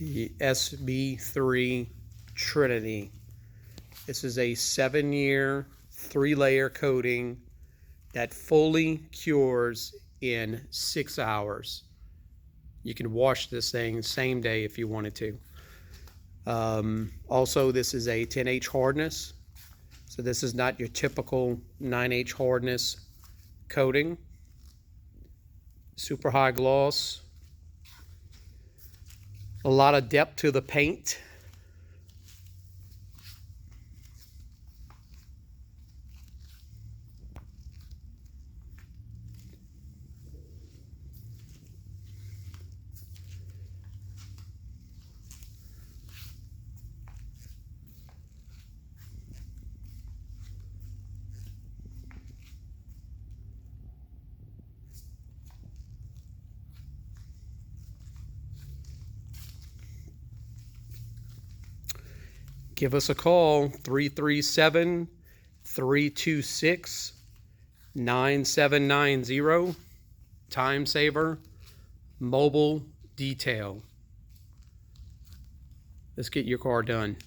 the SB3 Trinity. This is a 7-year, 3-layer coating that fully cures in 6 hours. You can wash this thing same day if you wanted to. Also, this is a 10H hardness. So this is not your typical 9H hardness coating. Super high gloss. A lot of depth to the paint. Give us a call, 337-326-9790. Timesaver Mobile Detail. Let's get your car done.